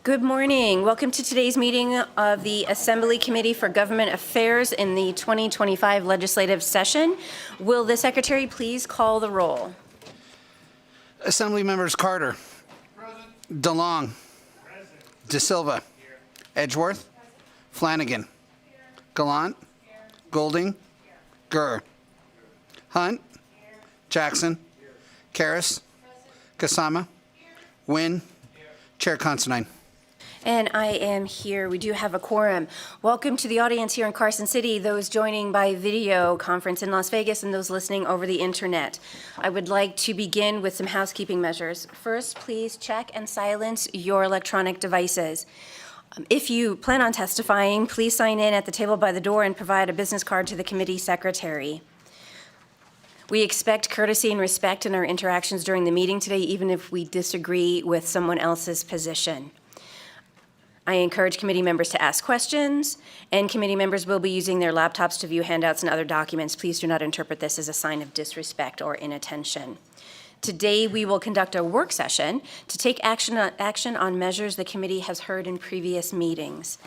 Good morning. Welcome to today's meeting of the Assembly Committee for Government Affairs in the 2025 legislative session. Will the Secretary please call the roll? Assembly members Carter. Present. DeLong. Present. De Silva. Here. Edgeworth. Present. Flanagan. Here. Gallant. Here. Golding. Here. Gurr. Hunt. Here. Jackson. Here. Karras. Kasama. Here. Wynn. Here. Chair Considine. And I am here. We do have a quorum. Welcome to the audience here in Carson City, those joining by video conference in Las Vegas, and those listening over the internet. I would like to begin with some housekeeping measures. First, please check and silence your electronic devices. If you plan on testifying, please sign in at the table by the door and provide a business card to the committee secretary. We expect courtesy and respect in our interactions during the meeting today, even if we disagree with someone else's position. I encourage committee members to ask questions, and committee members will be using their laptops to view handouts and other documents. Please do not interpret this as a sign of disrespect or inattention. Today, we will conduct a work session to take action on measures the committee has heard in previous meetings.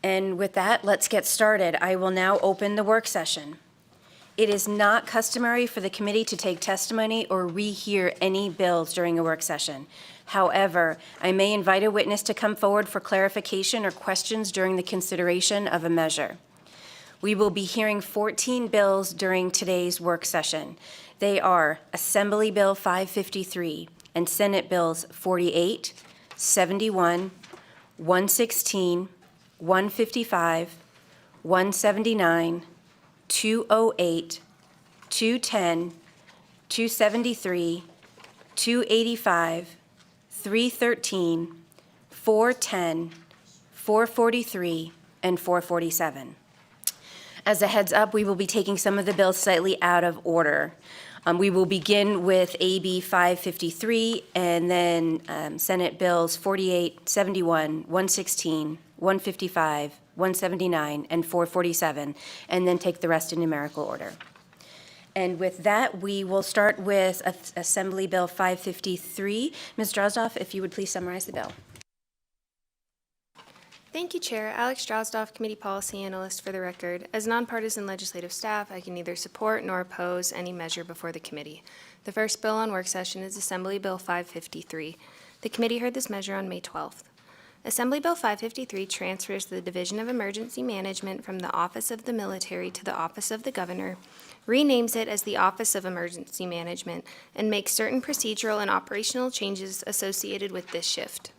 And with that, let's get started. I will now open the work session. It is not customary for the committee to take testimony or rehear any bills during a work session. However, I may invite a witness to come forward for clarification or questions during the consideration of a measure. We will be hearing 14 bills during today's work session. They are Assembly Bill 553 and Senate Bills 48, 71, 116, 155, 179, 208, 210, 273, 285, 313, 410, 443, and 447. As a heads up, we will be taking some of the bills slightly out of order. We will begin with AB 553 and then Senate Bills 48, 71, 116, 155, 179, and 447, and then take the rest in numerical order. And with that, we will start with Assembly Bill 553. Ms. Drozdoff, if you would please summarize the bill. Thank you, Chair. Alex Drozdoff, Committee Policy Analyst for the record. As nonpartisan legislative staff, I can neither support nor oppose any measure before the committee. The first bill on work session is Assembly Bill 553. The committee heard this measure on May 12th. Assembly Bill 553 transfers the Division of Emergency Management from the Office of the Military to the Office of the Governor, renames it as the Office of Emergency Management, and makes certain procedural and operational changes associated with this shift.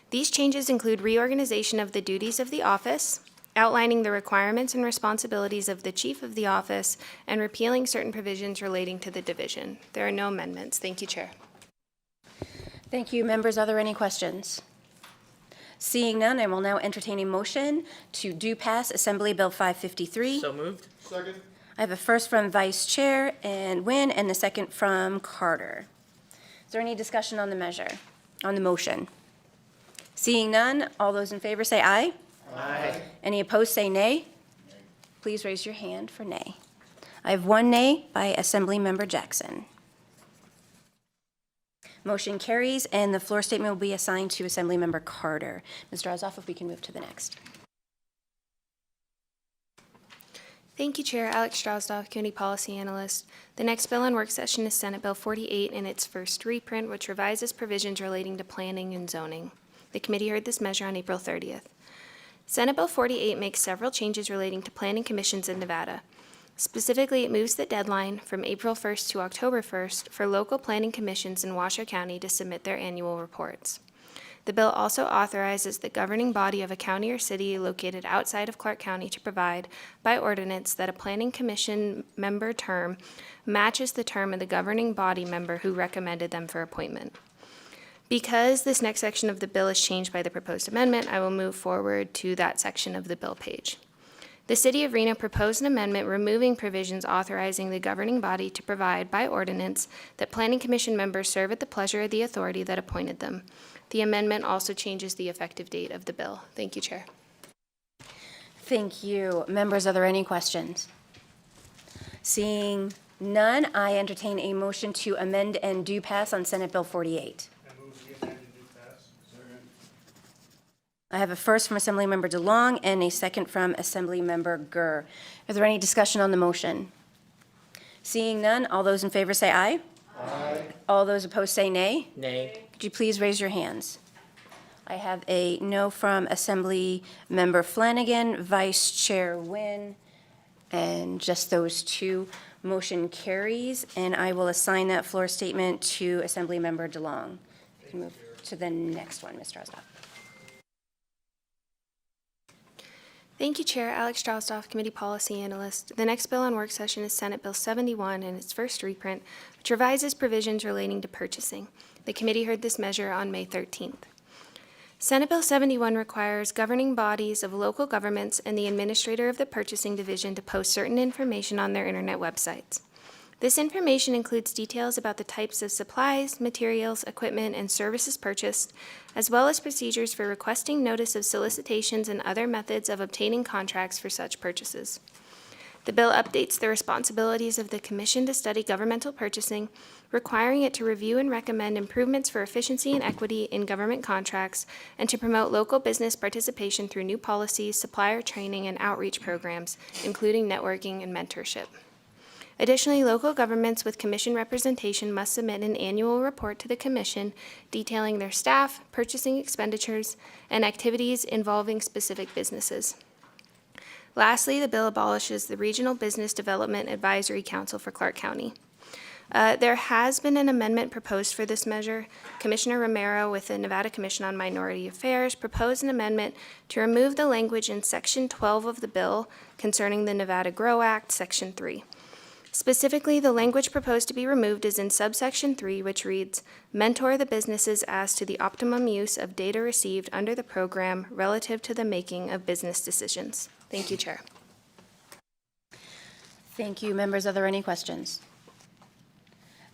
These changes include reorganization of the duties of the office, outlining the requirements and responsibilities of the Chief of the Office, and repealing certain provisions relating to the division. There are no amendments. Thank you, Chair. Thank you. Members, are there any questions? Seeing none, I will now entertain a motion to do pass Assembly Bill 553. So moved. Second. I have a first from Vice Chair and Wynn and the second from Carter. Is there any discussion on the measure, on the motion? Seeing none, all those in favor say aye. Aye. Any opposed say nay. Please raise your hand for nay. I have one nay by Assembly Member Jackson. Motion carries, and the floor statement will be assigned to Assembly Member Carter. Ms. Drozdoff, if we can move to the next. Thank you, Chair. Alex Drozdoff, Committee Policy Analyst. The next bill on work session is Senate Bill 48 in its first reprint, which revises provisions relating to planning and zoning. The committee heard this measure on April 30th. Senate Bill 48 makes several changes relating to planning commissions in Nevada. Specifically, it moves the deadline from April 1st to October 1st for local planning commissions in Washoe County to submit their annual reports. The bill also authorizes the governing body of a county or city located outside of Clark County to provide, by ordinance, that a planning commission member term matches the term of the governing body member who recommended them for appointment. Because this next section of the bill is changed by the proposed amendment, I will move forward to that section of the bill page. The City of Reno proposed an amendment removing provisions authorizing the governing body to provide, by ordinance, that planning commission members serve at the pleasure of the authority that appointed them. The amendment also changes the effective date of the bill. Thank you, Chair. Thank you. Members, are there any questions? Seeing none, I entertain a motion to amend and do pass on Senate Bill 48. I move the amended do pass. Second. I have a first from Assemblymember DeLong and a second from Assemblymember Gurr. Is there any discussion on the motion? Seeing none, all those in favor say aye. Aye. All those opposed say nay. Nay. Could you please raise your hands? I have a no from Assemblymember Flanagan, Vice Chair Nguyen, and just those two. Motion carries, and I will assign that floor statement to Assemblymember DeLong. You can move to the next one, Ms. Drozdoff. Thank you, Chair. Alex Straussdorf, Committee Policy Analyst. The next bill on work session is Senate Bill 71 in its first reprint, which revises provisions relating to purchasing. The committee heard this measure on May 13th. Senate Bill 71 requires governing bodies of local governments and the administrator of the purchasing division to post certain information on their internet websites. This information includes details about the types of supplies, materials, equipment, and services purchased, as well as procedures for requesting notice of solicitations and other methods of obtaining contracts for such purchases. The bill updates the responsibilities of the Commission to study governmental purchasing, requiring it to review and recommend improvements for efficiency and equity in government contracts, and to promote local business participation through new policies, supplier training, and outreach programs, including networking and mentorship. Additionally, local governments with Commission representation must submit an annual report to the Commission detailing their staff, purchasing expenditures, and activities involving specific businesses. Lastly, the bill abolishes the Regional Business Development Advisory Council for Clark County. There has been an amendment proposed for this measure. Commissioner Romero with the Nevada Commission on Minority Affairs proposed an amendment to remove the language in Section 12 of the bill concerning the Nevada GROW Act, Section 3. Specifically, the language proposed to be removed is in subsection 3, which reads, "Mentor the businesses as to the optimum use of data received under the program relative to the making of business decisions." Thank you, Chair. Thank you, members. Are there any questions?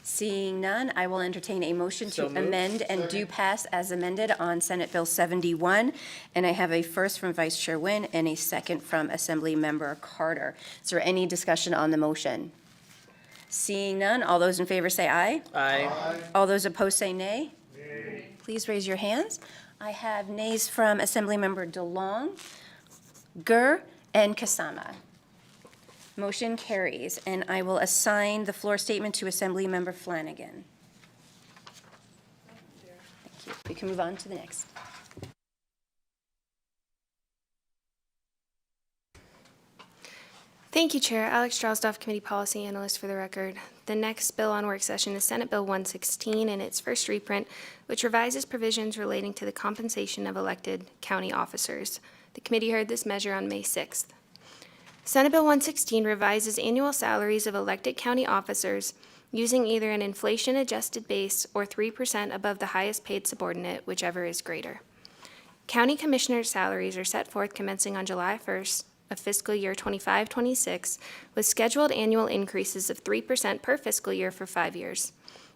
Seeing none, I will entertain a motion to amend and do pass as amended on Senate Bill 71. And I have a first from Vice Chair Nguyen and a second from Assemblymember Carter. Is there any discussion on the motion? Seeing none, all those in favor say aye. Aye. All those opposed say nay. Nay. Please raise your hands. I have nays from Assemblymember DeLong, Gurr, and Kasama. Motion carries, and I will assign the floor statement to Assemblymember Flanagan. Thank you. We can move on to the next. Thank you, Chair. Alex Straussdorf, Committee Policy Analyst for the record. The next bill on work session is Senate Bill 116 in its first reprint, which revises provisions relating to the compensation of elected county officers. The committee heard this measure on May 6th. Senate Bill 116 revises annual salaries of elected county officers using either an inflation-adjusted base or 3% above the highest paid subordinate, whichever is greater. County commissioners' salaries are set forth commencing on July 1st of fiscal year 25-26, with scheduled annual increases of 3% per fiscal year for 5 years.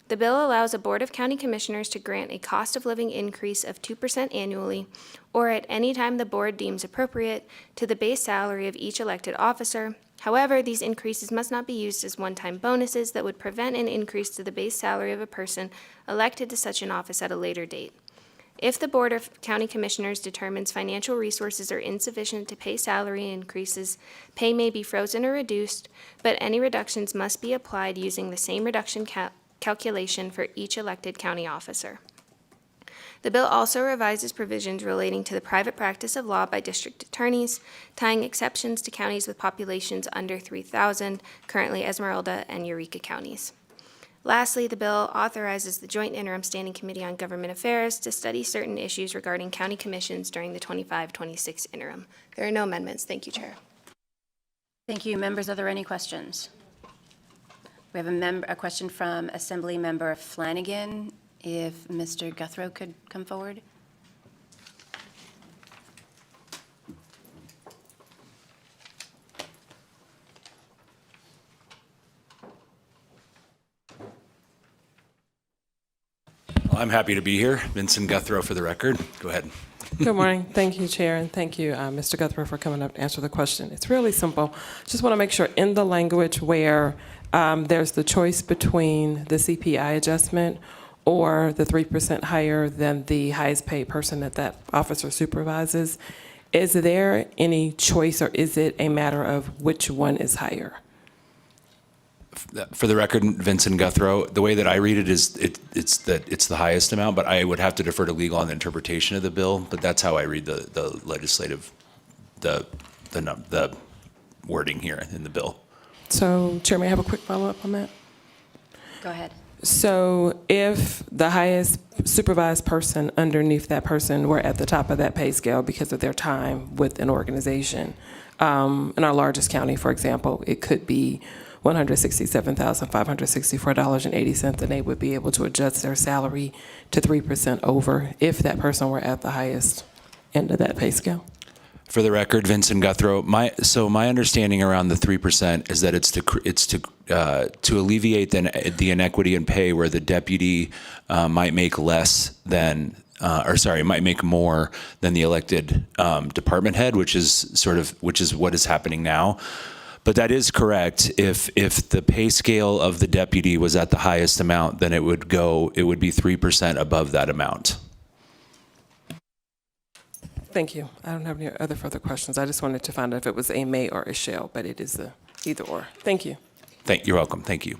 The bill allows a Board of County Commissioners to grant a cost of living increase of 2% annually, or at any time the board deems appropriate, to the base salary of each elected officer. However, these increases must not be used as one-time bonuses that would prevent an increase to the base salary of a person elected to such an office at a later date. If the Board of County Commissioners determines financial resources are insufficient to pay salary increases, pay may be frozen or reduced, but any reductions must be applied using the same reduction calculation for each elected county officer. The bill also revises provisions relating to the private practice of law by district attorneys, tying exceptions to counties with populations under 3,000, currently Esmeralda and Eureka counties. Lastly, the bill authorizes the Joint Interim Standing Committee on Government Affairs to study certain issues regarding county commissions during the 25-26 interim. There are no amendments. Thank you, Chair. Thank you. Members, are there any questions? We have a question from Assemblymember Flanagan. If Mr. Guthrow could come forward. I'm happy to be here. Vincent Guthrow for the record. Go ahead. Good morning. Thank you, Chair, and thank you, Mr. Guthrow, for coming up to answer the question. It's really simple. Just want to make sure in the language where there's the choice between the CPI adjustment or the 3% higher than the highest paid person that that officer supervises. Is there any choice, or is it a matter of which one is higher? For the record, Vincent Guthrow, the way that I read it is it's the highest amount, but I would have to defer to legal on the interpretation of the bill. But that's how I read the legislative, the wording here in the bill. So, Chair, may I have a quick follow-up on that? Go ahead. So if the highest supervised person underneath that person were at the top of that pay scale because of their time with an organization, in our largest county, for example, it could be $167,564.80, and they would be able to adjust their salary to 3% over if that person were at the highest end of that pay scale. For the record, Vincent Guthrow, my understanding around the 3% is that it's to alleviate the inequity in pay where the deputy might make less than, might make more than the elected department head, which is what is happening now. But that is correct. If the pay scale of the deputy was at the highest amount, then it would be 3% above that amount. Thank you. I don't have any other further questions. I just wanted to find out if it was a may or a shall, but it is either or. Thank you. You're welcome. Thank you.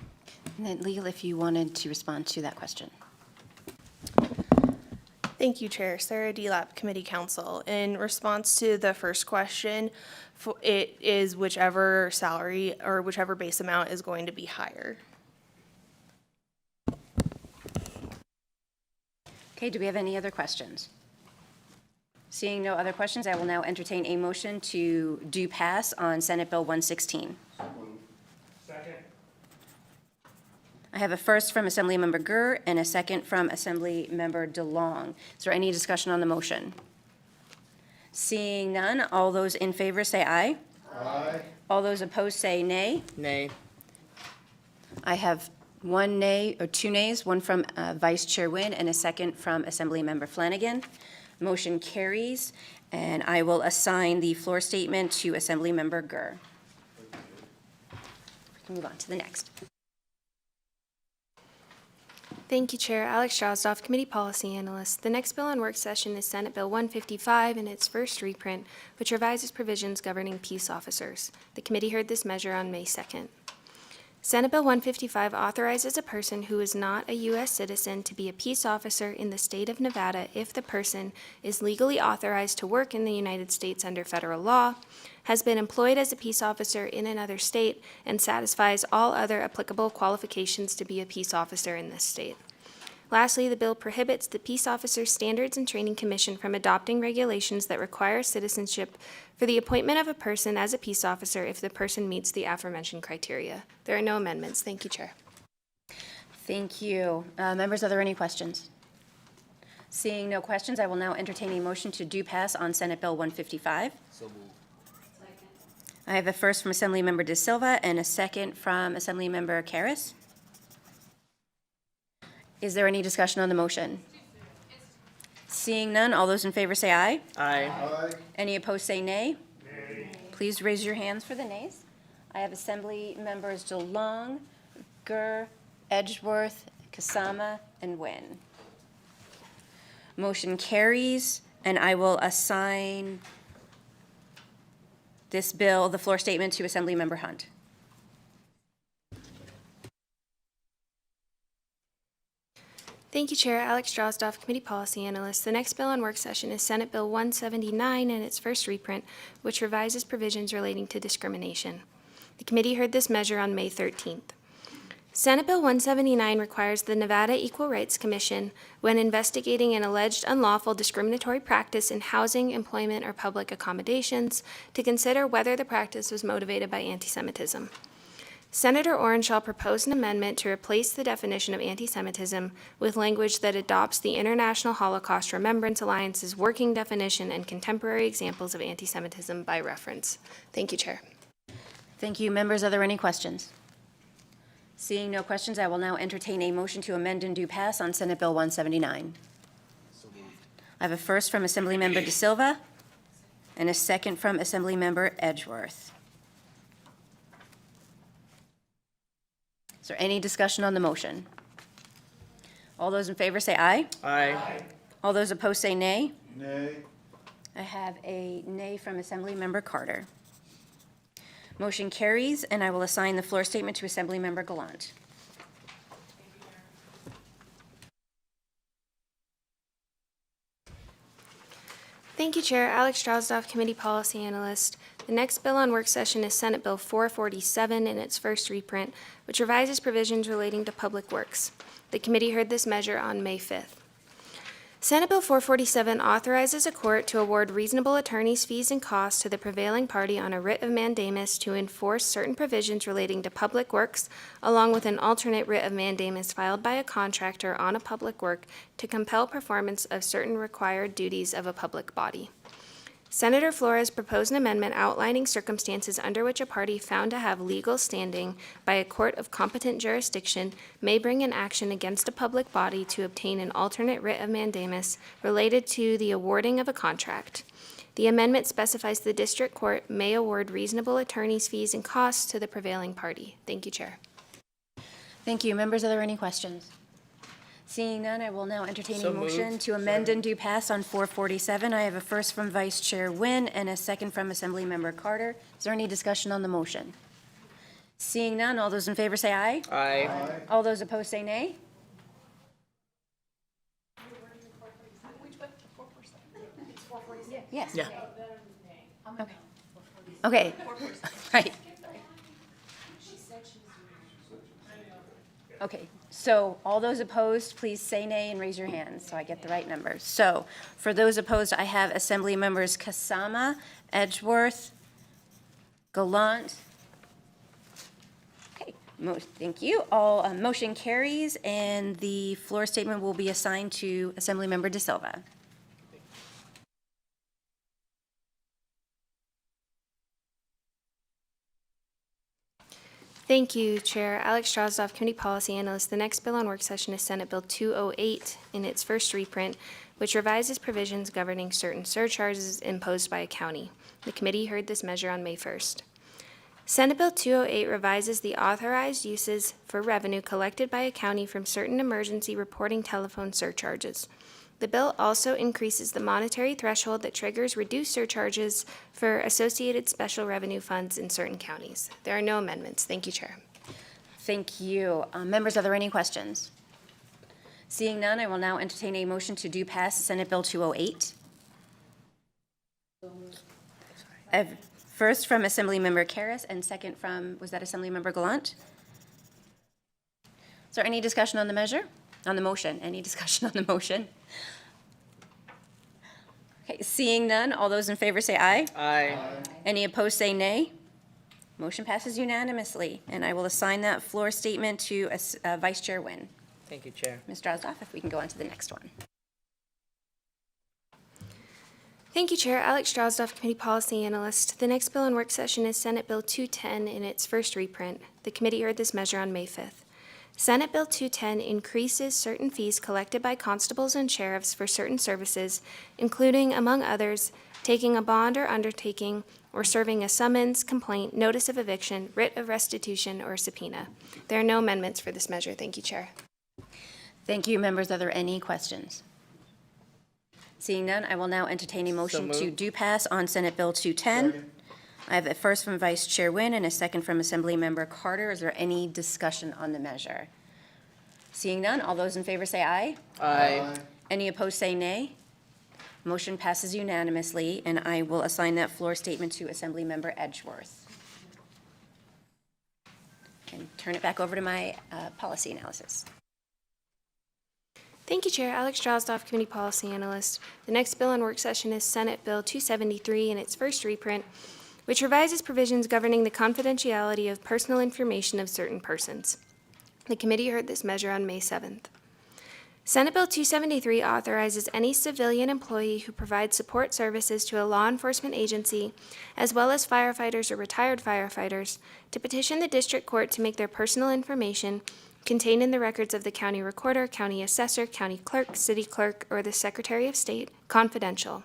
And then legal, if you wanted to respond to that question. Thank you, Chair. Sarah Delap, Committee Counsel. In response to the first question, it is whichever salary or whichever base amount is going to be higher. Okay, do we have any other questions? Seeing no other questions, I will now entertain a motion to do pass on Senate Bill 116. Second. I have a first from Assemblymember Gurr and a second from Assemblymember DeLong. Is there any discussion on the motion? Seeing none, all those in favor say aye. Aye. All those opposed say nay. Nay. I have one nay, or two nays, one from Vice Chair Nguyen and a second from Assemblymember Flanagan. Motion carries, and I will assign the floor statement to Assemblymember Gurr. We can move on to the next. Thank you, Chair. Alex Straussdorf, Committee Policy Analyst. The next bill on work session is Senate Bill 155 in its first reprint, which revises provisions governing peace officers. The committee heard this measure on May 2nd. Senate Bill 155 authorizes a person who is not a U.S. citizen to be a peace officer in the state of Nevada if the person is legally authorized to work in the United States under federal law, has been employed as a peace officer in another state, and satisfies all other applicable qualifications to be a peace officer in this state. Lastly, the bill prohibits the Peace Officers Standards and Training Commission from adopting regulations that require citizenship for the appointment of a person as a peace officer if the person meets the aforementioned criteria. There are no amendments. Thank you, Chair. Thank you. Members, are there any questions? Seeing no questions, I will now entertain a motion to do pass on Senate Bill 155. So moved. I have a first from Assemblymember De Silva and a second from Assemblymember Karras. Is there any discussion on the motion? Seeing none, all those in favor say aye. Aye. Aye. Any opposed say nay. Nay. Please raise your hands for the nays. I have Assembly Members DeLong, Gurr, Edgeworth, Kasama, and Nguyen. Motion carries, and I will assign this bill, the floor statement, to Assemblymember Hunt. Thank you, Chair. Alex Straussdorf, Committee Policy Analyst. The next bill on work session is Senate Bill 179 in its first reprint, which revises provisions relating to discrimination. The committee heard this measure on May 13th. Senate Bill 179 requires the Nevada Equal Rights Commission, when investigating an alleged unlawful discriminatory practice in housing, employment, or public accommodations, to consider whether the practice was motivated by anti-Semitism. Senator Orenshaw proposed an amendment to replace the definition of anti-Semitism with language that adopts the International Holocaust Remembrance Alliance's working definition and contemporary examples of anti-Semitism by reference. Thank you, Chair. Thank you. Members, are there any questions? Seeing no questions, I will now entertain a motion to amend and do pass on Senate Bill 179. So moved. I have a first from Assemblymember De Silva and a second from Assemblymember Edgeworth. Is there any discussion on the motion? All those in favor say aye. Aye. All those opposed say nay. Nay. I have a nay from Assemblymember Carter. Motion carries, and I will assign the floor statement to Assemblymember Gallant. Thank you, Chair. Alex Drozdoff, Committee Policy Analyst. The next bill on work session is Senate Bill 447 in its first reprint, which revises provisions relating to public works. The committee heard this measure on May 5th. Senate Bill 447 authorizes a court to award reasonable attorney's fees and costs to the prevailing party on a writ of mandamus to enforce certain provisions relating to public works, along with an alternate writ of mandamus filed by a contractor on a public work to compel performance of certain required duties of a public body. Senator Flores proposed an amendment outlining circumstances under which a party found to have legal standing by a court of competent jurisdiction may bring an action against a public body to obtain an alternate writ of mandamus related to the awarding of a contract. The amendment specifies the district court may award reasonable attorney's fees and costs to the prevailing party. Thank you, Chair. Thank you. Members, are there any questions? Seeing none, I will now entertain a motion to amend and do pass on 447. I have a first from Vice Chair Nguyen and a second from Assemblymember Carter. Is there any discussion on the motion? Seeing none, all those in favor say aye. Aye. All those opposed say nay. Yes. Yeah. Okay. Okay. Right. Okay, so all those opposed, please say nay and raise your hands so I get the right numbers. So for those opposed, I have Assembly Members Kasama, Edgeworth, Gallant. Okay, thank you. All motion carries, and the floor statement will be assigned to Assemblymember De Silva. Thank you, Chair. Alex Drozdoff, Committee Policy Analyst. The next bill on work session is Senate Bill 208 in its first reprint, which revises provisions governing certain surcharges imposed by a county. The committee heard this measure on May 1st. Senate Bill 208 revises the authorized uses for revenue collected by a county from certain emergency reporting telephone surcharges. The bill also increases the monetary threshold that triggers reduced surcharges for associated special revenue funds in certain counties. There are no amendments. Thank you, Chair. Thank you. Members, are there any questions? Seeing none, I will now entertain a motion to do pass Senate Bill 208. I have first from Assemblymember Karras and second from, was that Assemblymember Gallant? Is there any discussion on the measure? On the motion? Any discussion on the motion? Okay, seeing none, all those in favor say aye. Aye. Any opposed say nay. Motion passes unanimously, and I will assign that floor statement to Vice Chair Nguyen. Thank you, Chair. Ms. Drozdoff, if we can go on to the next one. Thank you, Chair. Alex Drozdoff, Committee Policy Analyst. The next bill on work session is Senate Bill 210 in its first reprint. The committee heard this measure on May 5th. Senate Bill 210 increases certain fees collected by constables and sheriffs for certain services, including, among others, taking a bond or undertaking, or serving a summons, complaint, notice of eviction, writ of restitution, or subpoena. There are no amendments for this measure. Thank you, Chair. Thank you, members. Are there any questions? Seeing none, I will now entertain a motion to do pass on Senate Bill 210. Second. I have a first from Vice Chair Nguyen and a second from Assemblymember Carter. Is there any discussion on the measure? Seeing none, all those in favor say aye. Aye. Any opposed say nay. Motion passes unanimously, and I will assign that floor statement to Assemblymember Edgeworth. And turn it back over to my policy analysis. Thank you, Chair. Alex Drozdoff, Committee Policy Analyst. The next bill on work session is Senate Bill 273 in its first reprint, which revises provisions governing the confidentiality of personal information of certain persons. The committee heard this measure on May 7th. Senate Bill 273 authorizes any civilian employee who provides support services to a law enforcement agency, as well as firefighters or retired firefighters, to petition the district court to make their personal information contained in the records of the county recorder, county assessor, county clerk, city clerk, or the Secretary of State confidential.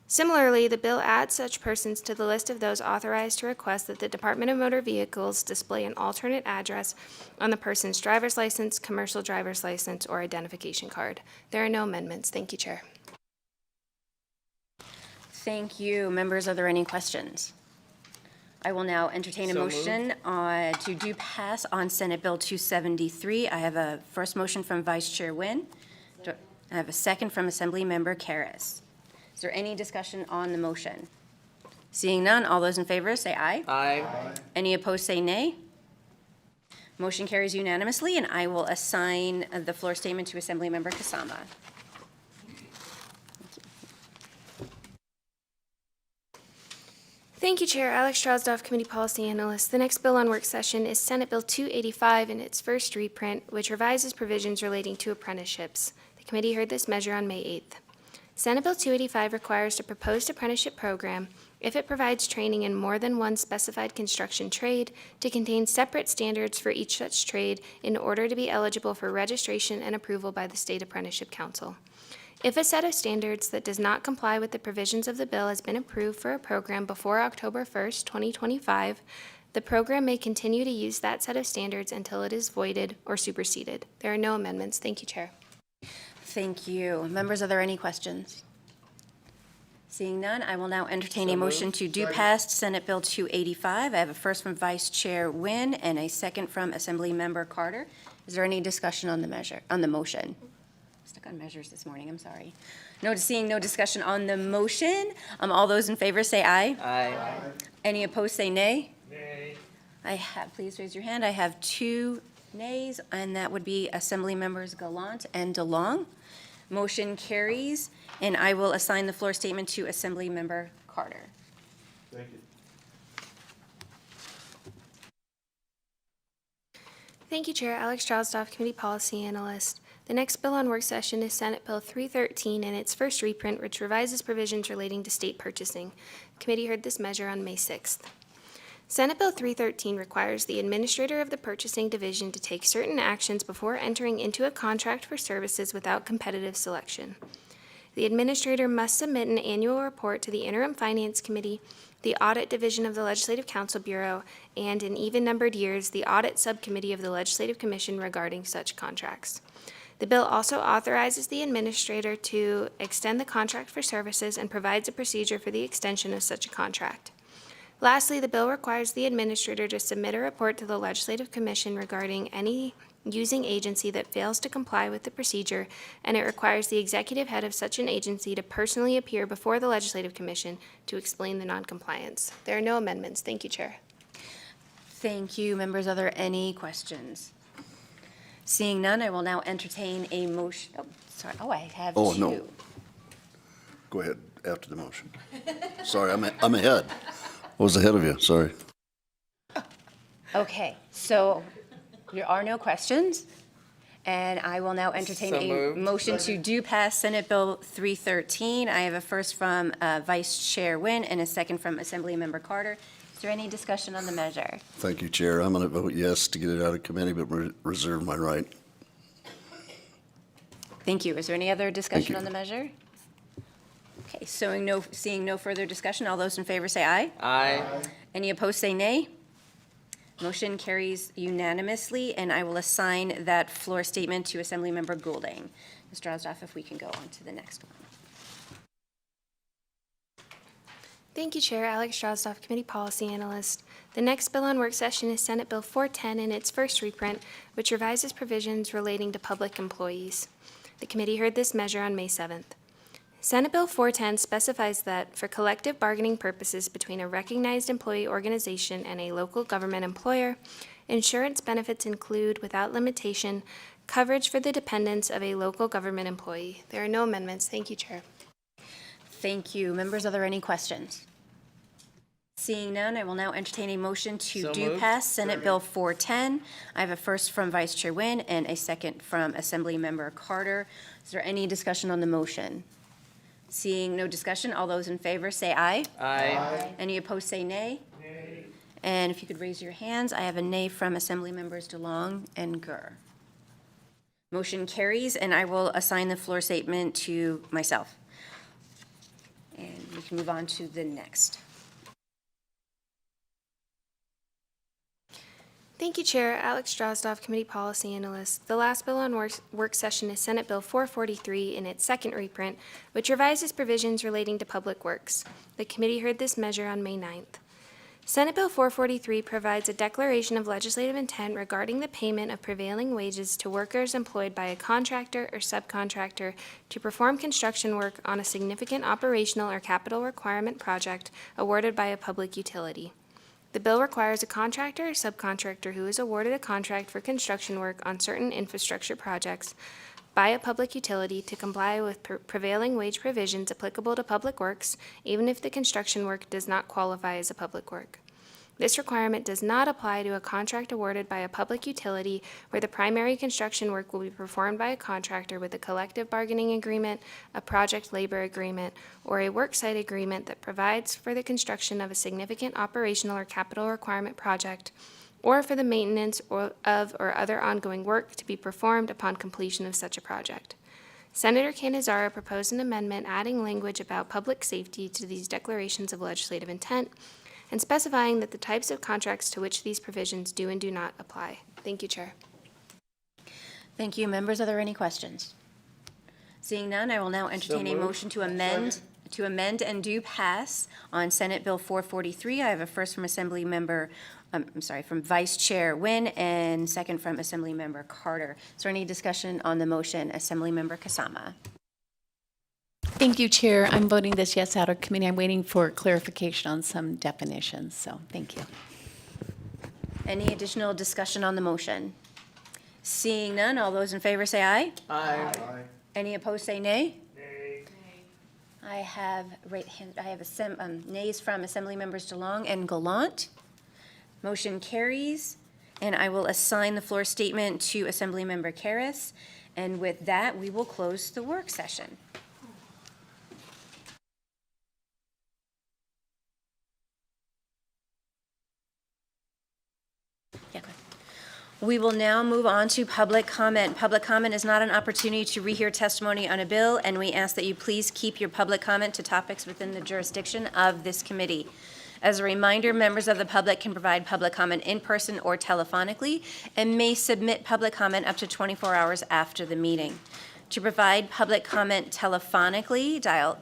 Similarly, the bill adds such persons to the list of those authorized to request that the Department of Motor Vehicles display an alternate address on the person's driver's license, commercial driver's license, or identification card. There are no amendments. Thank you, Chair. Thank you. Members, are there any questions? I will now entertain a motion to do pass on Senate Bill 273. I have a first motion from Vice Chair Nguyen. I have a second from Assemblymember Karas. Is there any discussion on the motion? Seeing none, all those in favor say aye. Aye. Any opposed say nay. Motion carries unanimously, and I will assign the floor statement to Assemblymember Kasama. Thank you, Chair. Alex Strasdorf, Committee Policy Analyst. The next bill on work session is Senate Bill 285 in its first reprint, which revises provisions relating to apprenticeships. The committee heard this measure on May 8th. Senate Bill 285 requires the proposed apprenticeship program, if it provides training in more than one specified construction trade, to contain separate standards for each such trade in order to be eligible for registration and approval by the State Apprenticeship Council. If a set of standards that does not comply with the provisions of the bill has been approved for a program before October 1st, 2025, the program may continue to use that set of standards until it is voided or superseded. There are no amendments. Thank you, Chair. Thank you. Members, are there any questions? Seeing none, I will now entertain a motion to do pass Senate Bill 285. I have a first from Vice Chair Nguyen and a second from Assemblymember Carter. Is there any discussion on the measure, on the motion? Stuck on measures this morning, I'm sorry. Seeing no discussion on the motion, all those in favor say aye. Aye. Any opposed say nay. Nay. Please raise your hand. I have 2 nays, and that would be Assembly Members Gallant and DeLong. Motion carries, and I will assign the floor statement to Assemblymember Carter. Thank you. Thank you, Chair. Alex Strasdorf, Committee Policy Analyst. The next bill on work session is Senate Bill 313 in its first reprint, which revises provisions relating to state purchasing. The committee heard this measure on May 6th. Senate Bill 313 requires the administrator of the purchasing division to take certain actions before entering into a contract for services without competitive selection. The administrator must submit an annual report to the Interim Finance Committee, the Audit Division of the Legislative Council Bureau, and in even-numbered years, the Audit Subcommittee of the Legislative Commission regarding such contracts. The bill also authorizes the administrator to extend the contract for services and provides a procedure for the extension of such a contract. Lastly, the bill requires the administrator to submit a report to the Legislative Commission regarding any using agency that fails to comply with the procedure, and it requires the executive head of such an agency to personally appear before the Legislative Commission to explain the noncompliance. There are no amendments. Thank you, Chair. Thank you. Members, are there any questions? Seeing none, I will now entertain a motion. I have 2. Oh, no. Go ahead, after the motion. Sorry, I'm ahead. I was ahead of you, sorry. Okay, so there are no questions, and I will now entertain So a moved. motion to do pass Senate Bill 313. I have a first from Vice Chair Nguyen and a second from Assemblymember Carter. Is there any discussion on the measure? Thank you, Chair. I'm going to vote yes to get it out of committee, but reserve my right. Thank you. Is there any other discussion you. on the measure? Okay, seeing no further discussion, all those in favor say aye. Aye. Any opposed say nay. Motion carries unanimously, and I will assign that floor statement to Assemblymember Goulding. Mr. Osdoff, if we can go on to the next one. Thank you, Chair. Alex Strasdorf, Committee Policy Analyst. The next bill on work session is Senate Bill 410 in its first reprint, which revises provisions relating to public employees. The committee heard this measure on May 7th. Senate Bill 410 specifies that for collective bargaining purposes between a recognized employee organization and a local government employer, insurance benefits include, without limitation, coverage for the dependents of a local government employee. There are no amendments. Thank you, Chair. Thank you. Members, are there any questions? Seeing none, I will now entertain a motion to So do moved. pass Senate Bill 410. I have a first from Vice Chair Nguyen and a second from Assemblymember Carter. Is there any discussion on the motion? Seeing no discussion, all those in favor say aye. Aye. Any opposed say nay. Nay. And if you could raise your hands, I have a nay from Assembly Members DeLong and Gurr. Motion carries, and I will assign the floor statement to myself. And We can move on to the next. Thank you, Chair. Alex Drozdoff, Committee Policy Analyst. The last bill on work session is Senate Bill 443 in its second reprint, which revises provisions relating to public works. The committee heard this measure on May 9th. Senate Bill 443 provides a declaration of legislative intent regarding the payment of prevailing wages to workers employed by a contractor or subcontractor to perform construction work on a significant operational or capital requirement project awarded by a public utility. The bill requires a contractor or subcontractor who is awarded a contract for construction work on certain infrastructure projects by a public utility to comply with prevailing wage provisions applicable to public works, even if the construction work does not qualify as a public work. This requirement does not apply to a contract awarded by a public utility where the primary construction work will be performed by a contractor with a collective bargaining agreement, a project labor agreement, or a worksite agreement that provides for the construction of a significant operational or capital requirement project, or for the maintenance or other ongoing work to be performed upon completion of such a project. Senator Canizaro proposed an amendment adding language about public safety to these declarations of legislative intent and specifying that the types of contracts to which these provisions do and do not apply. Thank you, Chair. Thank you. Members, are there any questions? Seeing none, I will now entertain a motion to amend and do pass on Senate Bill 443. I have a first from from Vice Chair Nguyen and second from Assemblymember Carter. Is there any discussion on the motion? Assemblymember Kasama. Thank you, Chair. I'm voting this yes out of committee. I'm waiting for clarification on some definitions, so thank you. Any additional discussion on the motion? Seeing none, all those in favor say aye. Aye. Any opposed say nay. Nay. I have nays from Assembly Members DeLong and Gallant. Motion carries, and I will assign the floor statement to Assemblymember Karras. And with that, we will close the work session. We will now move on to public comment. Public comment is not an opportunity to rehear testimony on a bill, and we ask that you please keep your public comment to topics within the jurisdiction of this committee. As a reminder, members of the public can provide public comment in person or telephonically and may submit public comment up to 24 hours after the meeting. To provide public comment telephonically, dial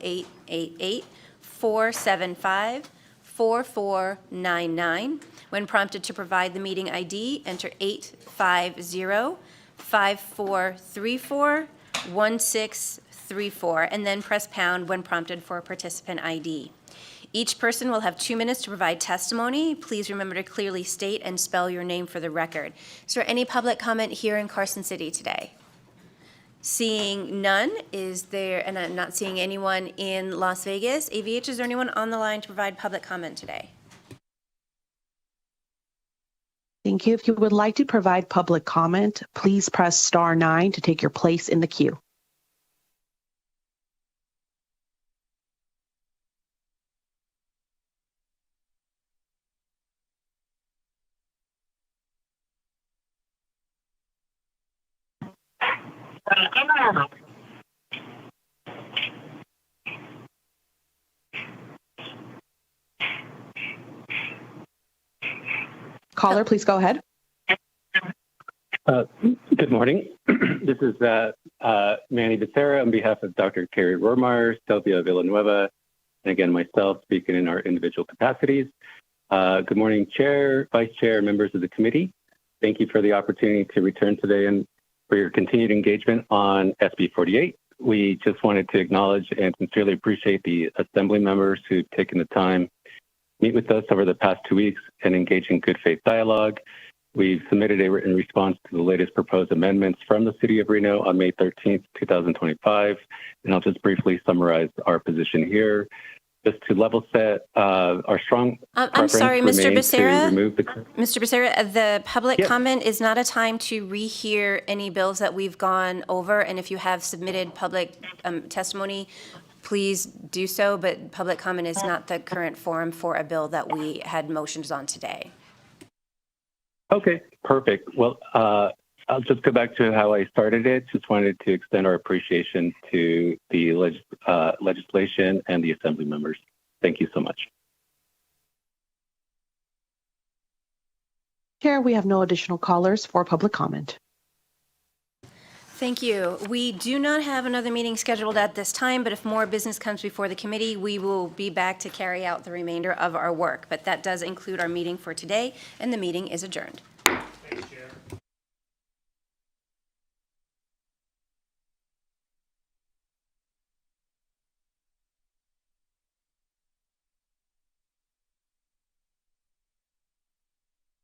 888-475-4499. When prompted to provide the meeting ID, enter 850-5434-1634, and then press pound when prompted for participant ID. Each person will have 2 minutes to provide testimony. Please remember to clearly state and spell your name for the record. Is there any public comment here in Carson City today? Seeing none, and I'm not seeing anyone in Las Vegas. AVH, is there anyone on the line to provide public comment today? Thank you. If you would like to provide public comment, please press *9 to take your place in the queue. Caller, please go ahead. Good morning. This is Manny Becerra on behalf of Dr. Carrie Rohrmeyer, Stelvia Villanueva, and again, myself speaking in our individual capacities. Good morning, Chair, Vice Chair, members of the committee. Thank you for the opportunity to return today and for your continued engagement on SB 48. We just wanted to acknowledge and sincerely appreciate the Assembly members who've taken the time meet with us over the past 2 weeks and engage in good faith dialogue. We've submitted a written response to the latest proposed amendments from the City of Reno on May 13th, 2025, and I'll just briefly summarize our position here. Just to level set, our strong I'm sorry, Mr. Becerra. Mr. Becerra, the public comment is not a time to rehear any bills that we've gone over, and if you have submitted public testimony, please do so, but public comment is not the current forum for a bill that we had motions on today. Okay, perfect. Well, I'll just go back to how I started it. Just wanted to extend our appreciation to the legislation and the Assembly members. Thank you so much. Chair, we have no additional callers for public comment. Thank you. We do not have another meeting scheduled at this time, but if more business comes before the committee, we will be back to carry out the remainder of our work. But that does include our meeting for today, and the meeting is adjourned.